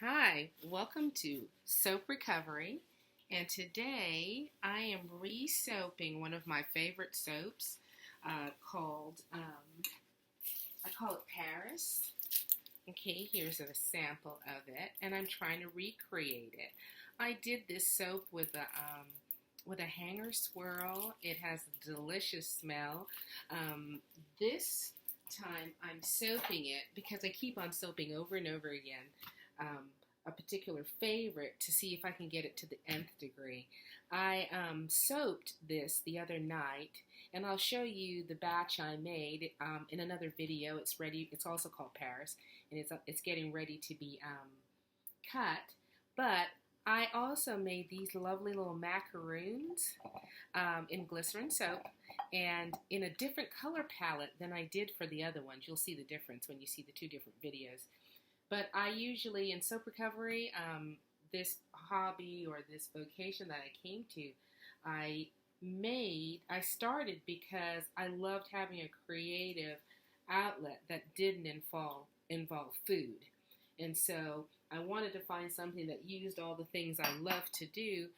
Hi, welcome to Soap Recovery, and today I am re-soaping one of my favorite soaps called, I call it Paris. Okay, here's a sample of it, and I'm trying to recreate it. I did this soap with a hanger swirl. It has a delicious smell. This time I'm soaping it because I keep on soaping over and over again. A particular favorite to see if I can get it to the nth degree. I soaped this the other night, and I'll show you the batch I made in another video. It's ready. It's also called Paris, and it's getting ready to be cut. But I also made these lovely little macaroons in glycerin soap and in a different color palette than I did for the other ones. You'll see the difference when you see the two different videos. But I usually, in soap recovery, this hobby or this vocation that I came to, I started because I loved having a creative outlet that didn't involve food. And so I wanted to find something that used all the things I love to do,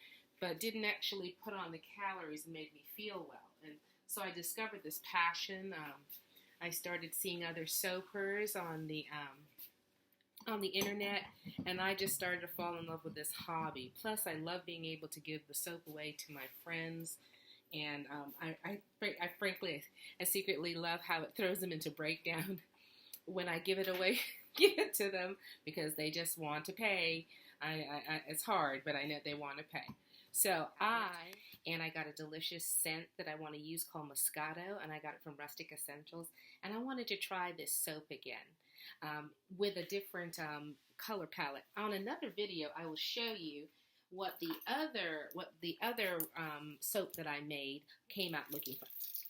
but didn't actually put on the calories and made me feel well. And so I discovered this passion. I started seeing other soapers on the internet, and I just started to fall in love with this hobby. Plus, I love being able to give the soap away to my friends, and frankly, I secretly love how it throws them into breakdown when I give it away, give it to them, because they just want to pay. It's hard, but I know they want to pay. So I got a delicious scent that I want to use called Moscato, and I got it from Rustic Essentials, and I wanted to try this soap again. With a different color palette. On another video, I will show you what the other soap that I made came out looking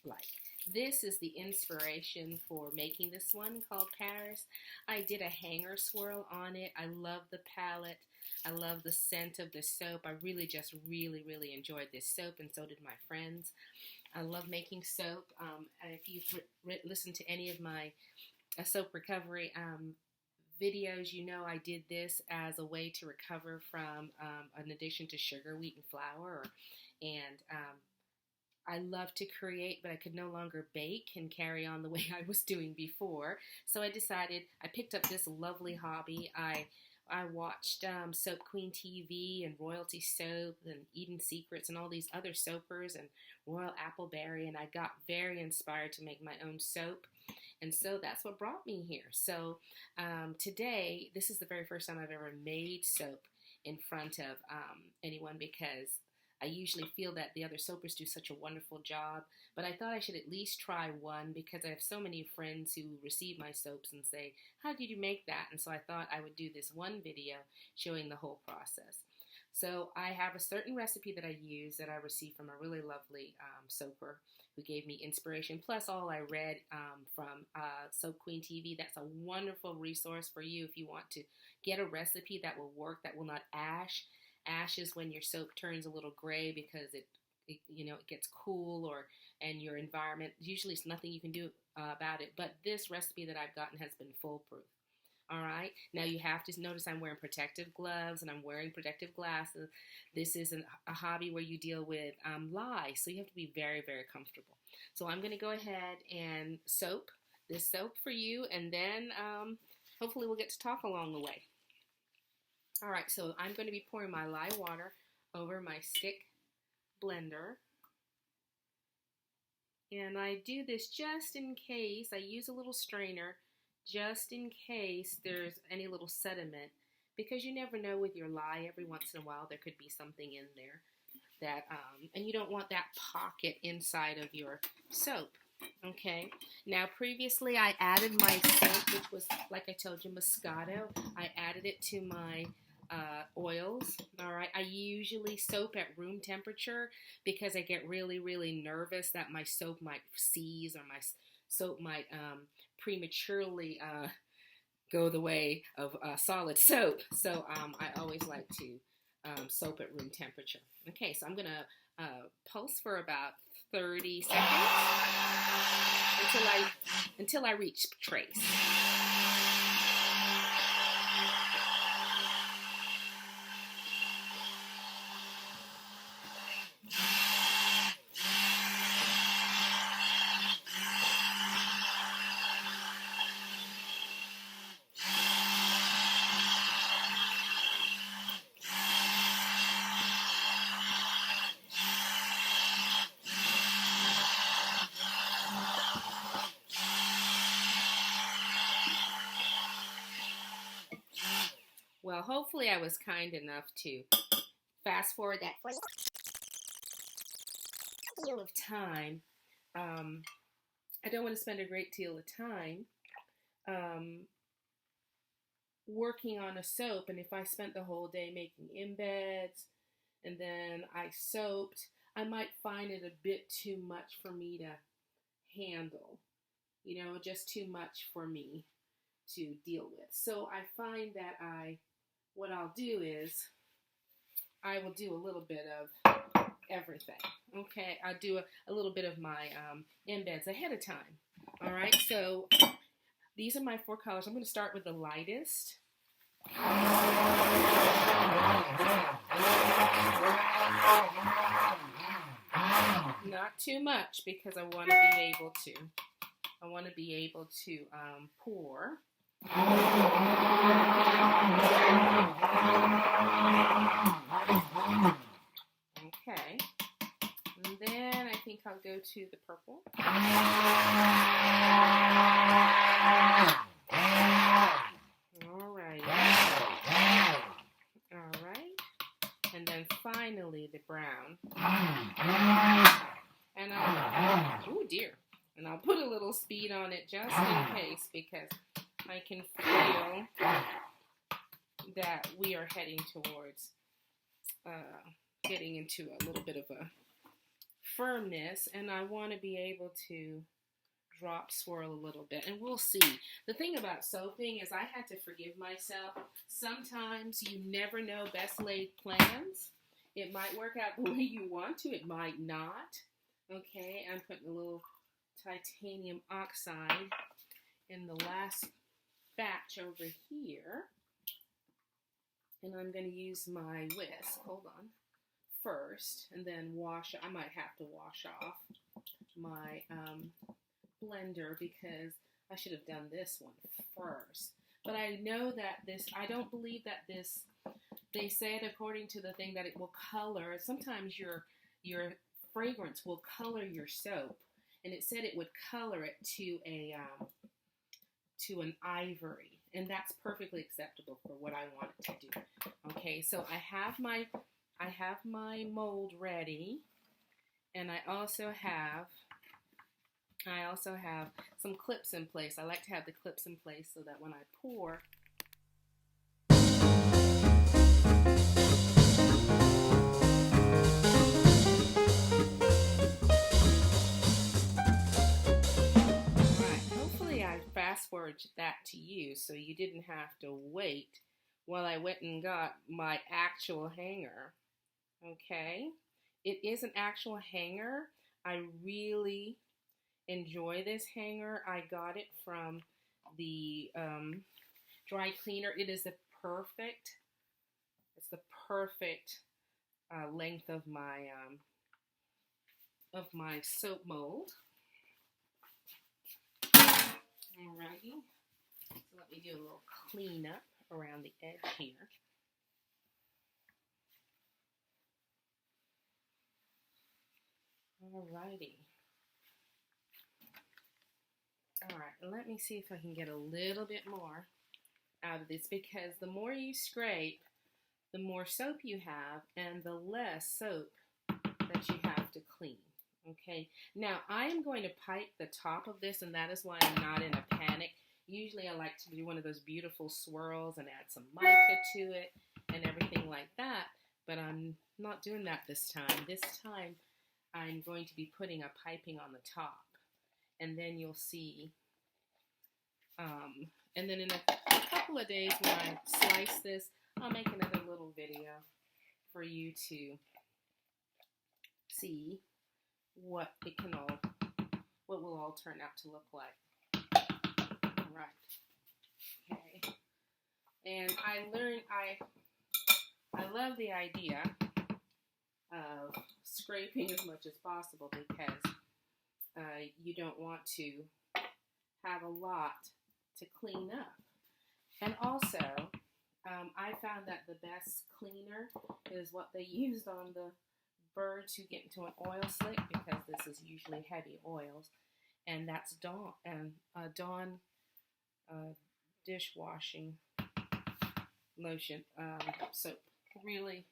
like. This is the inspiration for making this one called Paris. I did a hanger swirl on it. I love the palette. I love the scent of the soap. I really enjoyed this soap, and so did my friends. I love making soap. If you've listened to any of my soap recovery videos, you know I did this as a way to recover from an addiction to sugar, wheat, and flour. And I love to create, but I could no longer bake and carry on the way I was doing before. So I picked up this lovely hobby. I watched Soap Queen TV and Royalty Soap and Eden Secrets and all these other soapers and Royal Appleberry, and I got very inspired to make my own soap. And so that's what brought me here. So today, this is the very first time I've ever made soap in front of anyone, because I usually feel that the other soapers do such a wonderful job. But I thought I should at least try one, because I have so many friends who receive my soaps and say, how did you make that? And so I thought I would do this one video showing the whole process. So I have a certain recipe that I use that I received from a really lovely soaper who gave me inspiration, plus all I read from Soap Queen TV. That's a wonderful resource for you if you want to get a recipe that will work, that will not ash. Ash is when your soap turns a little gray because it gets cool, and your environment. Usually it's nothing you can do about it, but this recipe that I've gotten has been foolproof. All right. Now you have to notice I'm wearing protective gloves and I'm wearing protective glasses. This is a hobby where you deal with lice, so you have to be very, very comfortable. So I'm going to go ahead and soap this soap for you, and then hopefully we'll get to talk along the way. All right. So I'm going to be pouring my lye water over my stick blender. And I do this just in case. I use a little strainer just in case there's any little sediment, because you never know with your lye. Every once in a while there could be something in there that and you don't want that pocket inside of your soap. Okay, now previously I added my scent, which was, like I told you, Moscato. I added it to my oils. All right, I usually soap at room temperature because I get really nervous that my soap might seize, or my soap might prematurely go the way of solid soap. So I always like to soap at room temperature. Okay, so I'm going to pulse for about 30 seconds until I reach trace. Well, hopefully I was kind enough to fast forward that for you. A deal of time. I don't want to spend a great deal of time working on a soap, and if I spent the whole day making embeds and then I soaped, I might find it a bit too much for me to handle, just too much for me to deal with. So I find that what I'll do is I will do a little bit of everything. Okay, I'll do a little bit of my embeds ahead of time. All right, so these are my 4 colors. I'm going to start with the lightest. Not too much, because I want to be able to pour. Okay, and then I think I'll go to the purple. All right, and then finally the brown. And I'll put a little speed on it just in case, because I can feel that we are heading towards getting into a little bit of a firmness, and I want to be able to drop swirl a little bit, and we'll see. The thing about soaping is I had to forgive myself. Sometimes you never know best laid plans. It might work out the way you want to, it might not. Okay, I'm putting a little titanium oxide in the last batch over here, and I'm going to use my whisk, hold on, first, and then I might have to wash off my blender, because I should have done this one first. But I know that I don't believe that they said according to the thing that it will color, sometimes your fragrance will color your soap, and it said it would color it to an ivory, and that's perfectly acceptable for what I want it to do. Okay, so I have my mold ready, and I also have some clips in place. I like to have the clips in place so that when I pour, fast forward that to you so you didn't have to wait while I went and got my actual hanger. Okay, it is an actual hanger. I really enjoy this hanger. I got it from the dry cleaner. It is the perfect length of my soap mold. Alrighty, so let me do a little cleanup around the edge here. Alrighty. Alright, let me see if I can get a little bit more out of this, because the more you scrape, the more soap you have, and the less soap that you have to clean. Okay, now I am going to pipe the top of this, and that is why I'm not in a panic. Usually I like to do one of those beautiful swirls and add some mica to it and everything like that, but I'm not doing that this time. This time I'm going to be putting a piping on the top, and then you'll see, and then in a couple of days when I slice this, I'll make another little video for you to see what will all turn out to look like. All right. Okay. And I love the idea of scraping as much as possible, because you don't want to have a lot to clean up. And also, I found that the best cleaner is what they used on the birds who get into an oil slick, because this is usually heavy oils, and that's Dawn dishwashing lotion, soap. Really,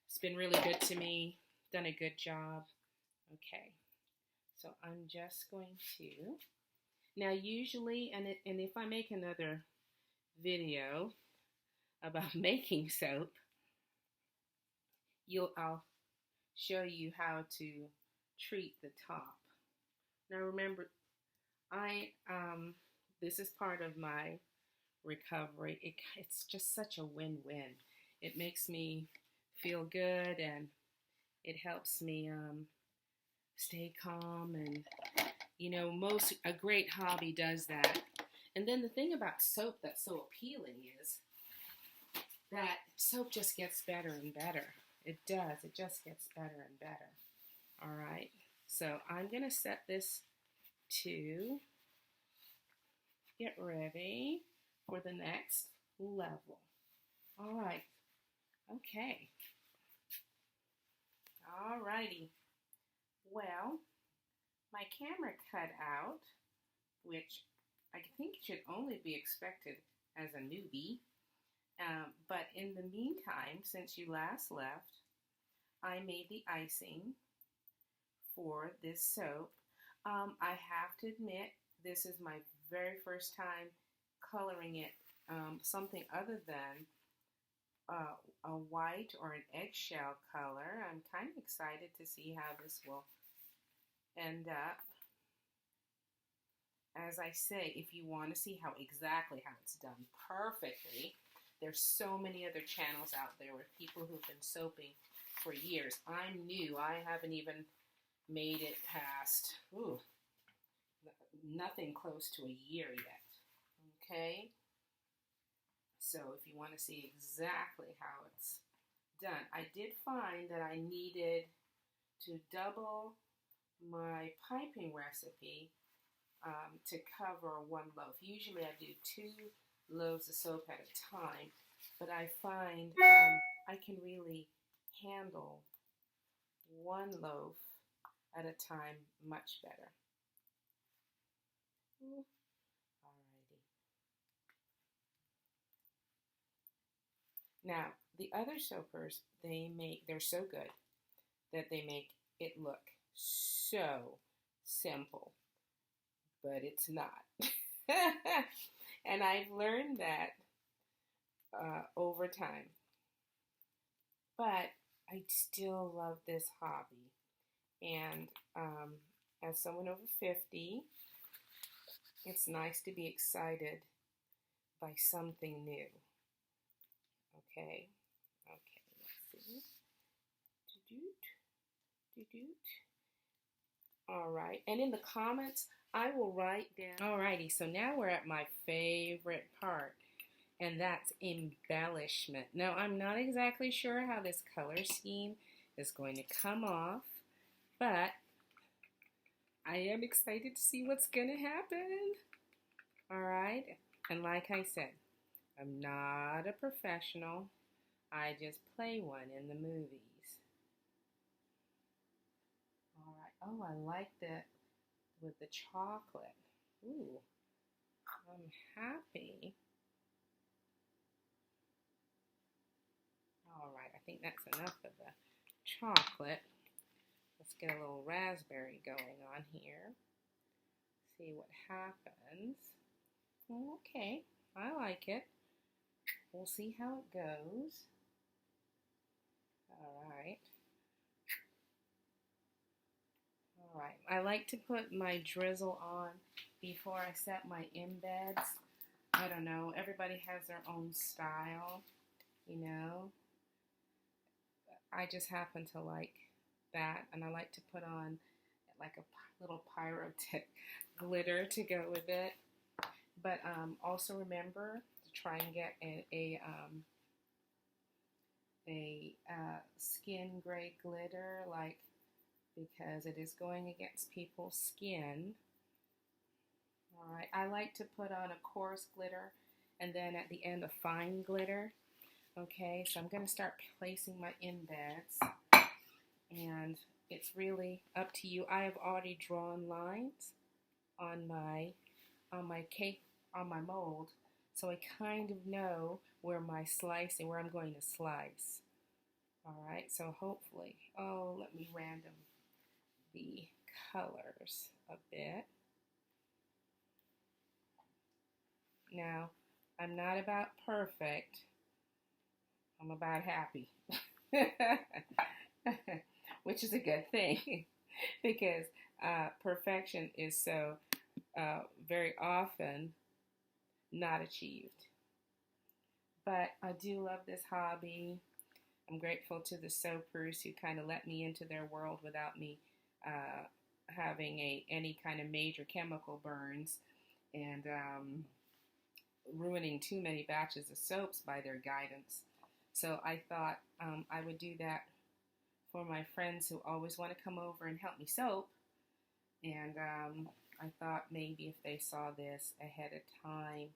it's been really good to me. Done a good job. Okay, so I'm just going to now usually, and if I make another video about making soap, I'll show you how to treat the top. Now remember, I this is part of my recovery. It's just such a win-win. It makes me feel good, and it helps me stay calm, and a great hobby does that. And then the thing about soap that's so appealing is that soap just gets better and better. It does. It just gets better and better. All right. So I'm going to set this to get ready for the next level. All right. Okay. All righty. Well, my camera cut out, which I think should only be expected as a newbie. But in the meantime, since you last left, I made the icing for this soap. I have to admit, this is my very first time coloring it something other than a white or an eggshell color. I'm kind of excited to see how this will end up. As I say, if you want to see how it's done perfectly, there's so many other channels out there with people who've been soaping for years. I'm new. I haven't even made it past, nothing close to a year yet. Okay? So if you want to see exactly how it's done, I did find that I needed to double my piping recipe to cover one loaf. Usually I do 2 loaves of soap at a time, but I find I can really handle 1 loaf at a time much better. Alrighty. Now, the other soapers, they're so good that they make it look so simple, but it's not. And I've learned that over time. But I still love this hobby. And as someone over 50, it's nice to be excited by something new. Okay, let's see. All right, and in the comments, I will write down. Alrighty, so now we're at my favorite part, and that's embellishment. Now, I'm not exactly sure how this color scheme is going to come off, but I am excited to see what's going to happen. All right, and like I said, I'm not a professional. I just play one in the movies. All right. Oh, I like that with the chocolate. Ooh, I'm happy. All right, I think that's enough of the chocolate. Let's get a little raspberry going on here. See what happens. Okay, I like it. We'll see how it goes. All right. All right. I like to put my drizzle on before I set my embeds. I don't know. Everybody has their own style, you know. I just happen to like that, and I like to put on like a little pyrotech glitter to go with it. But also remember to try and get a skin gray glitter, because it is going against people's skin. All right, I like to put on a coarse glitter and then at the end a fine glitter. Okay, so I'm going to start placing my embeds, and it's really up to you. I have already drawn lines on my mold, so I kind of know where my slice and where I'm going to slice. All right, so hopefully, let me random the colors a bit. Now, I'm not about perfect, I'm about happy, which is a good thing because perfection is so very often not achieved. But I do love this hobby. I'm grateful to the soapers who kind of let me into their world without me having any kind of major chemical burns and ruining too many batches of soaps by their guidance. So I thought I would do that for my friends who always want to come over and help me soap. And I thought maybe if they saw this ahead of time,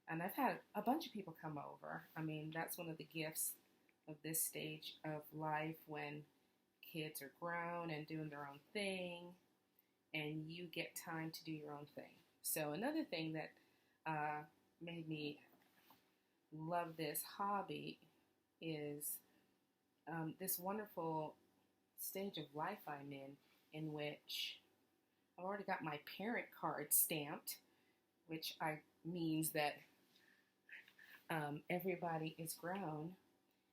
and I've had a bunch of people come over. I mean, that's one of the gifts of this stage of life when kids are grown and doing their own thing, and you get time to do your own thing. So another thing that made me love this hobby is this wonderful stage of life I'm in which I've already got my parent card stamped, which means that everybody is grown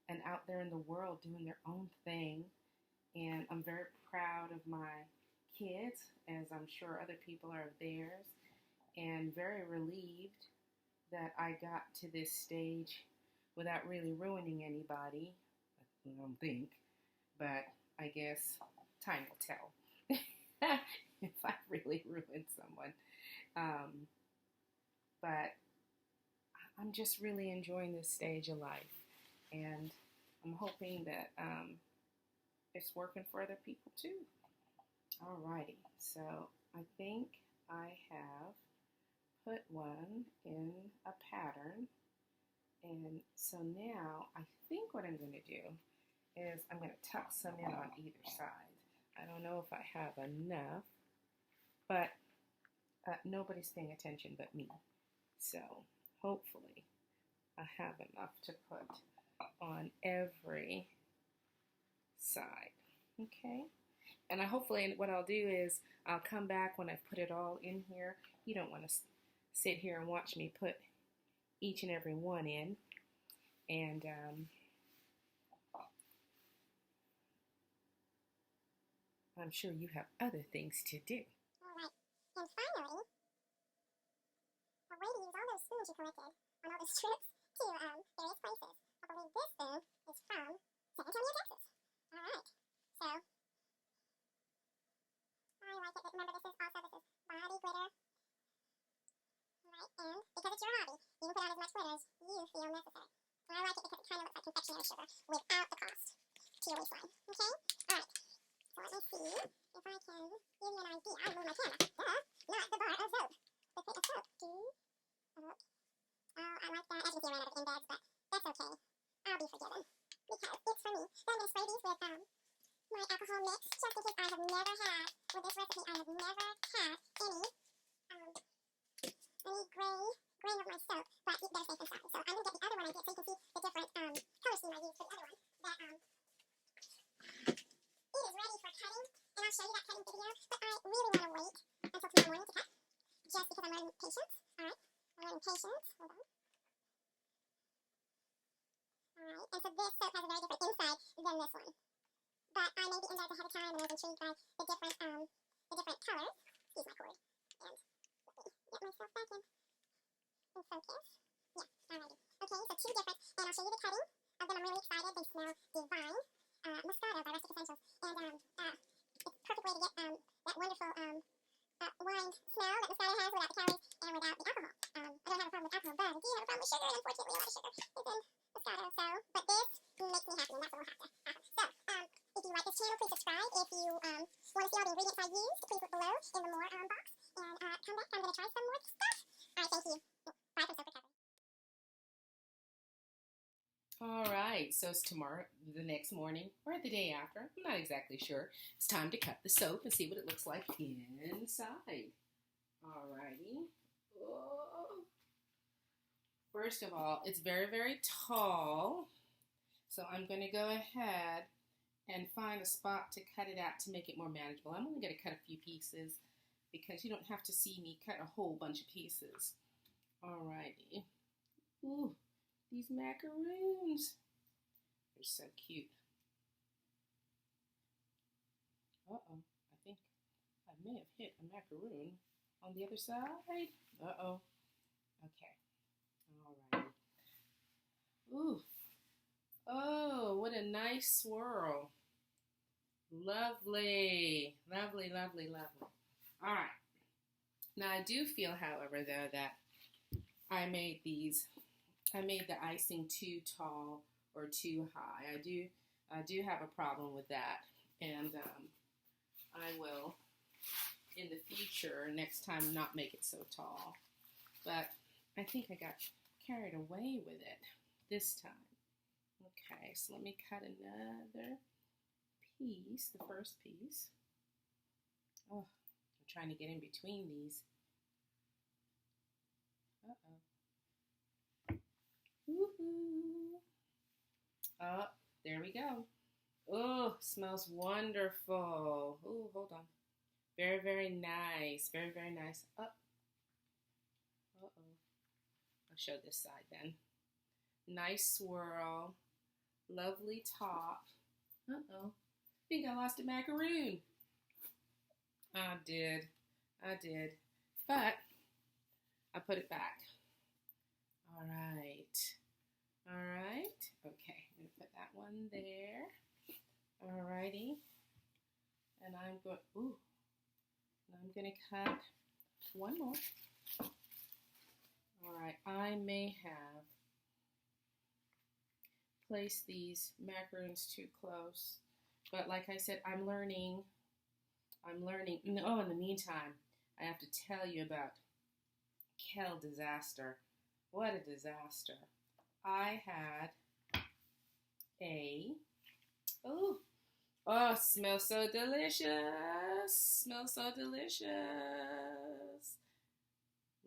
and out there in the world doing their own thing. And I'm very proud of my kids, as I'm sure other people are of theirs, and very relieved that I got to this stage without really ruining anybody. I don't think, but I guess time will tell if I really ruined someone. But I'm just really enjoying this stage of life, and I'm hoping that it's working for other people too. Alrighty, so I think I have put one in a pattern, and so now I think what I'm going to do is I'm going to tuck some in on either side. I don't know if I have enough, but nobody's paying attention but me. So hopefully I have enough to put on every side. Okay? And hopefully what I'll do is I'll come back when I've put it all in here. You don't want to sit here and watch me put each and every one in. And I'm sure you have other things to do. All right. And finally, a way to use all those spoons you collected on all those trips to various places. I believe this spoon is from San Antonio, Texas. All right. So, I like it. Remember, this is body glitter. All right. And because it's your hobby, you can put on as much glitter as you feel necessary. And I like it because it kind of looks like confectionery sugar without the cost to your waistline. Okay? All right. So let me see if I can give you an idea. I'll move my camera. Duh. Not the bar of soap. The thing of soap. Look. Oh, I like that. As you can see, I ran out of Index, but that's okay. I'll be forgiven. Because it's for me. So I'm going to spray these with my alcohol mix, just in case I have never had, with this recipe, I have never had any grain of my soap, but you better safe than sorry. So I'm going to get the other one I did so you can see the different color scheme I used for the other one. That it is ready for cutting, and I'll show you that cutting video, but I really want to wait until tomorrow morning to cut, just because I'm learning patience. Alright, I'm learning patience. Hold on. Alright, and so this soap has a very different inside than this one. But I made the index ahead of time, and I was intrigued by the different colors. Excuse my cord. And let me get myself back in focus. Yeah, alrighty. Okay, so two different, and I'll show you the cutting of them. I'm really excited. They smell divine. Moscato by Rustic Essentials. And it's a perfect way to get that wonderful wine smell that Moscato has without the calories and without the alcohol. I don't have a problem with alcohol, but I do have a problem with sugar, and unfortunately a lot of sugar is in Moscato. So, but this makes me happy, and that's what will have to happen. So, if you like this channel, please subscribe. If you want to see all the ingredients I used, please look below in the more box. And come back, I'm going to try some more stuff. Alright, thank you. Bye from Soap Recovery. All right, so it's tomorrow, the next morning, or the day after. I'm not exactly sure. It's time to cut the soap and see what it looks like inside. All righty. Oh. First of all, it's very, very tall. So I'm going to go ahead and find a spot to cut it out to make it more manageable. I'm only going to cut a few pieces because you don't have to see me cut a whole bunch of pieces. Alrighty. Ooh, these macaroons. They're so cute. Uh-oh, I think I may have hit a macaroon on the other side. Uh-oh. Okay. Alrighty. Ooh. Oh, what a nice swirl. Lovely. Lovely, lovely, lovely. All right. Now, I do feel, however, though, that I made the icing too tall or too high. I do have a problem with that. And I will, in the future, next time, not make it so tall. But I think I got carried away with it this time. Okay, so let me cut another piece, the first piece. Oh, I'm trying to get in between these. Uh-oh. Woohoo! Oh, there we go. Oh, smells wonderful. Oh, hold on. Very, very nice. Very, very nice. Oh. Uh-oh. I'll show this side then. Nice swirl. Lovely top. Uh-oh. I think I lost a macaroon. I did. But I put it back. All right. Okay, I'm going to put that one there. All righty. And I'm going to cut one more. All right, I may have placed these macaroons too close. But like I said, I'm learning. Oh, in the meantime, I have to tell you about kale disaster. What a disaster. I had smells so delicious.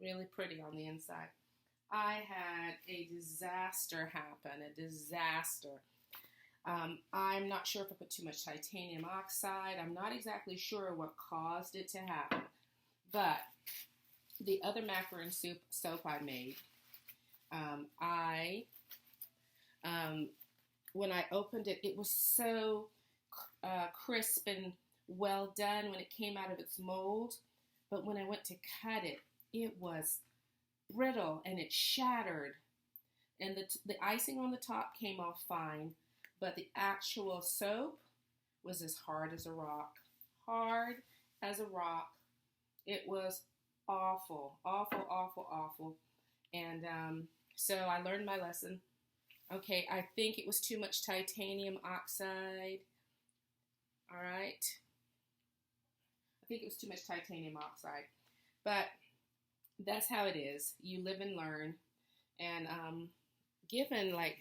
Really pretty on the inside. I had a disaster happen, I'm not sure if I put too much titanium oxide. I'm not exactly sure what caused it to happen. But the other macaroon soap I made, when I opened it, it was so crisp and well done when it came out of its mold. But when I went to cut it, it was brittle and it shattered. And the icing on the top came off fine, but the actual soap was as hard as a rock. Hard as a rock. It was awful. And so I learned my lesson. Okay, I think it was too much titanium oxide. All right. I think it was too much titanium oxide. But that's how it is. You live and learn. And given like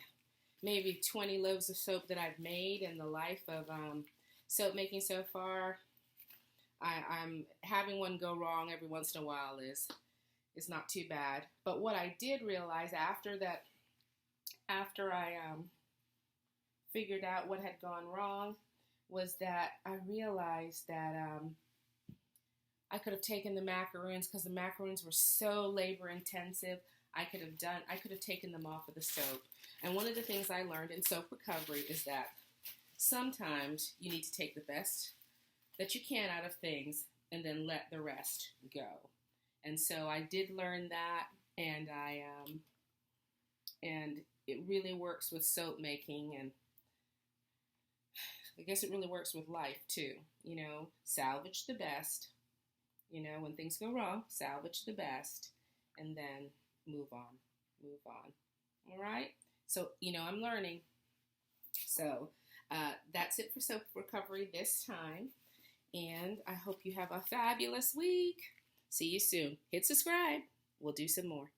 maybe 20 loaves of soap that I've made in the life of soap making so far, I'm having one go wrong every once in a while is not too bad. But what I did realize after I figured out what had gone wrong was that I realized that I could have taken the macaroons, because the macaroons were so labor intensive. I could have taken them off of the soap. And one of the things I learned in soap recovery is that sometimes you need to take the best that you can out of things and then let the rest go. And so I did learn that, and and it really works with soap making, and I guess it really works with life too. You know, salvage the best. You know, when things go wrong, salvage the best, and then move on. All right? So, you know, I'm learning. So, that's it for soap recovery this time. And I hope you have a fabulous week. See you soon. Hit subscribe. We'll do some more.